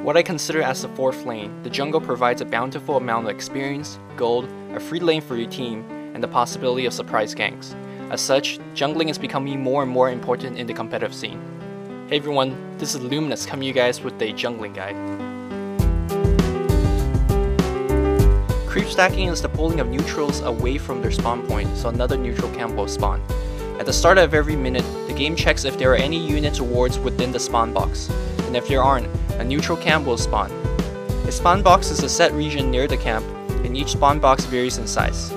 What I consider as the fourth lane, the jungle provides a bountiful amount of experience, gold, a free lane for your team, and the possibility of surprise ganks. As such, jungling is becoming more and more important in the competitive scene. Hey everyone, this is Luminous coming to you guys with a jungling guide. Creep stacking is the pulling of neutrals away from their spawn point so another neutral camp will spawn. At the start of every minute, the game checks if there are any units or wards within the spawn box, and if there aren't, a neutral camp will spawn. A spawn box is a set region near the camp, and each spawn box varies in size.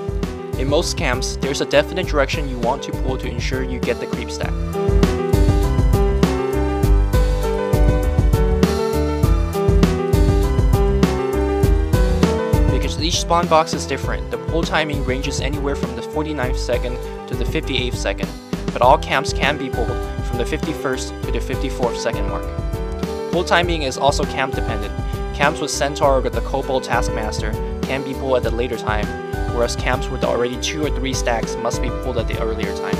In most camps, there's a definite direction you want to pull to ensure you get the creep stack. Because each spawn box is different, the pull timing ranges anywhere from the 49th second to the 58th second, but all camps can be pulled from the 51st to the 54th second mark. Pull timing is also camp dependent. Camps with Centaur or the Kobold Taskmaster can be pulled at the later time, whereas camps with already 2 or 3 stacks must be pulled at the earlier time.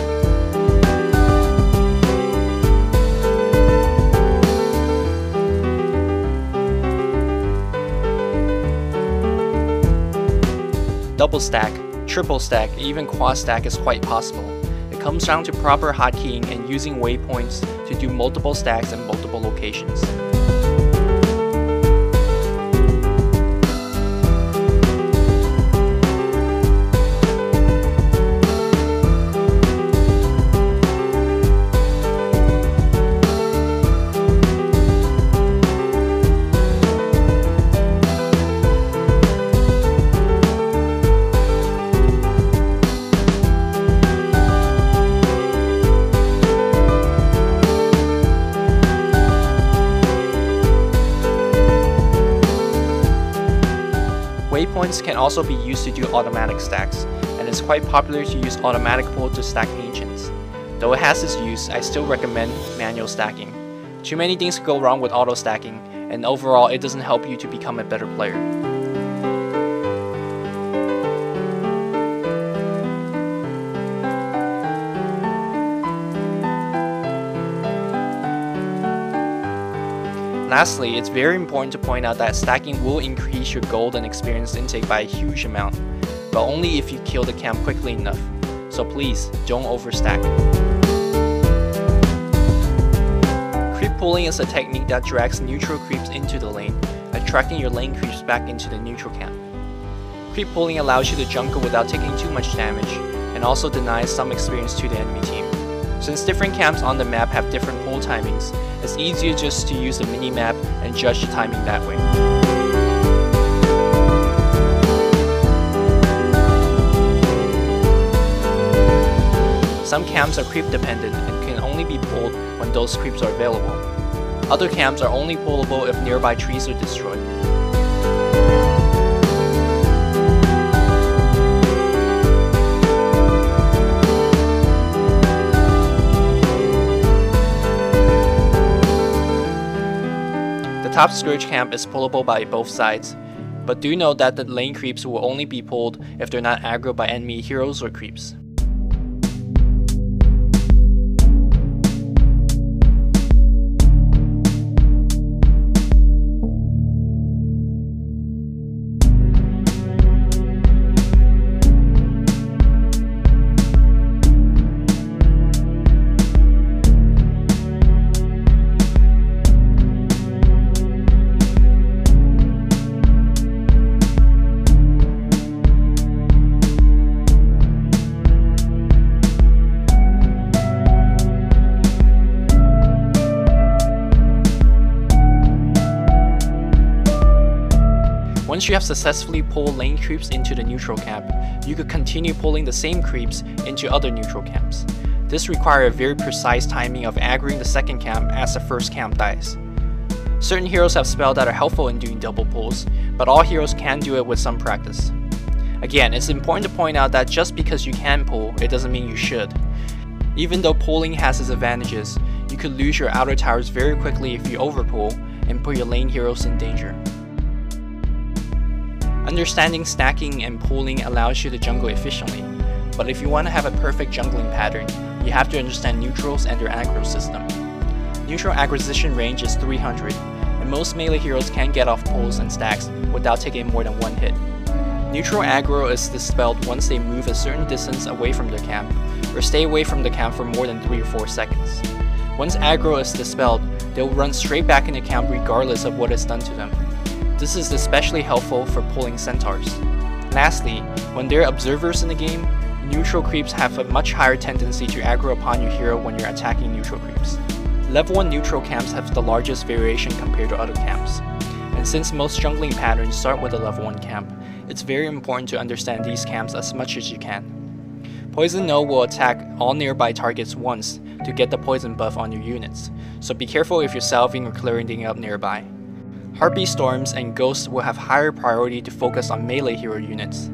Double stack, triple stack, and even quad stack is quite possible. It comes down to proper hotkeying and using waypoints to do multiple stacks in multiple locations. Waypoints can also be used to do automatic stacks, and it's quite popular to use automatic pull to stack ancients. Though it has its use, I still recommend manual stacking. Too many things go wrong with auto stacking, and overall it doesn't help you to become a better player. Lastly, it's very important to point out that stacking will increase your gold and experience intake by a huge amount, but only if you kill the camp quickly enough. So please, don't overstack. Creep pulling is a technique that drags neutral creeps into the lane, attracting your lane creeps back into the neutral camp. Creep pulling allows you to jungle without taking too much damage, and also denies some experience to the enemy team. Since different camps on the map have different pull timings, it's easier just to use the mini-map and judge the timing that way. Some camps are creep dependent and can only be pulled when those creeps are available. Other camps are only pullable if nearby trees are destroyed. The top Scourge camp is pullable by both sides, but do note that the lane creeps will only be pulled if they're not aggroed by enemy heroes or creeps. Once you have successfully pulled lane creeps into the neutral camp, you could continue pulling the same creeps into other neutral camps. This requires a very precise timing of aggroing the second camp as the first camp dies. Certain heroes have spells that are helpful in doing double pulls, but all heroes can do it with some practice. Again, it's important to point out that just because you can pull, it doesn't mean you should. Even though pulling has its advantages, you could lose your outer towers very quickly if you overpull and put your lane heroes in danger. Understanding stacking and pulling allows you to jungle efficiently, but if you want to have a perfect jungling pattern, you have to understand neutrals and their aggro system. Neutral acquisition range is 300, and most melee heroes can get off pulls and stacks without taking more than one hit. Neutral aggro is dispelled once they move a certain distance away from their camp, or stay away from the camp for more than 3 or 4 seconds. Once aggro is dispelled, they will run straight back into camp regardless of what is done to them. This is especially helpful for pulling centaurs. Lastly, when there are observers in the game, neutral creeps have a much higher tendency to aggro upon your hero when you're attacking neutral creeps. Level 1 neutral camps have the largest variation compared to other camps, and since most jungling patterns start with a level 1 camp, it's very important to understand these camps as much as you can. Poison Node will attack all nearby targets once to get the poison buff on your units, so be careful if you're salving or clearing up nearby. Harpy Storms and Ghosts will have higher priority to focus on melee hero units.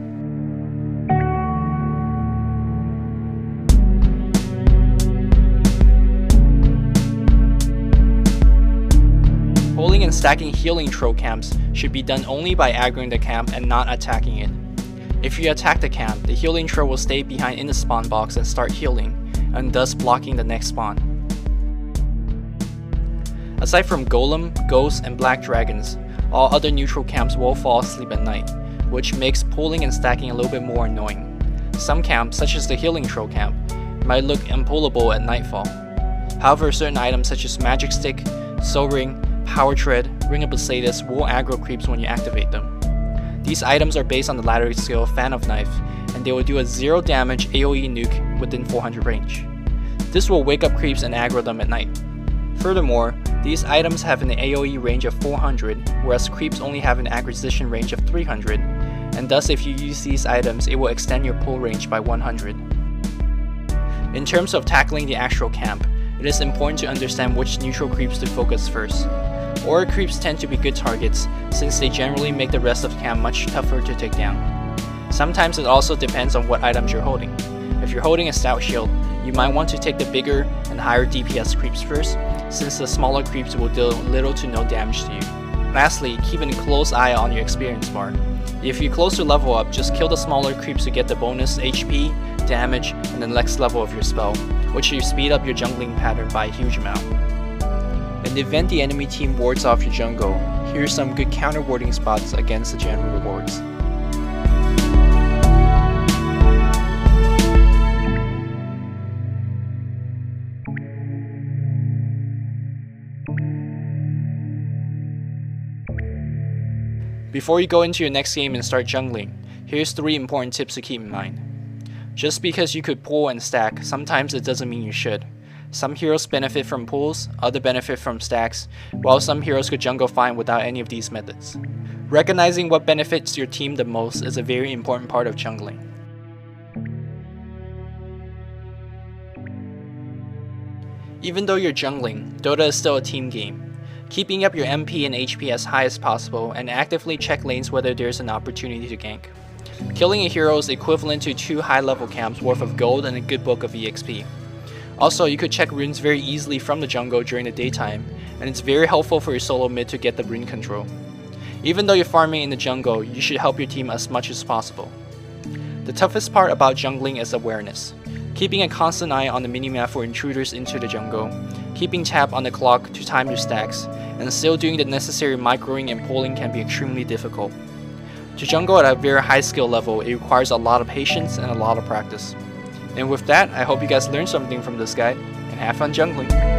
Pulling and stacking healing troll camps should be done only by aggroing the camp and not attacking it. If you attack the camp, the healing troll will stay behind in the spawn box and start healing, and thus blocking the next spawn. Aside from Golem, Ghosts, and Black Dragons, all other neutral camps will fall asleep at night, which makes pulling and stacking a little bit more annoying. Some camps, such as the healing troll camp, might look unpullable at nightfall. However, certain items such as Magic Stick, Soul Ring, Power Tread, Ring of Besaidus will aggro creeps when you activate them. These items are based on the ladder skill Fan of Knife, and they will do a 0 damage AoE nuke within 400 range. This will wake up creeps and aggro them at night. Furthermore, these items have an AoE range of 400, whereas creeps only have an acquisition range of 300, and thus if you use these items, it will extend your pull range by 100. In terms of tackling the actual camp, it is important to understand which neutral creeps to focus first. Aura creeps tend to be good targets, since they generally make the rest of the camp much tougher to take down. Sometimes it also depends on what items you're holding. If you're holding a stout shield, you might want to take the bigger and higher DPS creeps first, since the smaller creeps will deal little to no damage to you. Lastly, keep a close eye on your experience bar. If you're close to level up, just kill the smaller creeps to get the bonus HP, damage, and the next level of your spell, which will speed up your jungling pattern by a huge amount. In the event the enemy team wards off your jungle, here are some good counter warding spots against the general wards. Before you go into your next game and start jungling, here's 3 important tips to keep in mind. Just because you could pull and stack, sometimes it doesn't mean you should. Some heroes benefit from pulls, others benefit from stacks, while some heroes could jungle fine without any of these methods. Recognizing what benefits your team the most is a very important part of jungling. Even though you're jungling, Dota is still a team game. Keeping up your MP and HP as high as possible and actively check lanes whether there's an opportunity to gank. Killing a hero is equivalent to 2 high level camps worth of gold and a good book of EXP. Also, you could check runes very easily from the jungle during the daytime, and it's very helpful for your solo mid to get the rune control. Even though you're farming in the jungle, you should help your team as much as possible. The toughest part about jungling is awareness. Keeping a constant eye on the minimap for intruders into the jungle, keeping tab on the clock to time your stacks, and still doing the necessary microing and pulling can be extremely difficult. To jungle at a very high skill level, it requires a lot of patience and a lot of practice. And with that, I hope you guys learned something from this guide, and have fun jungling!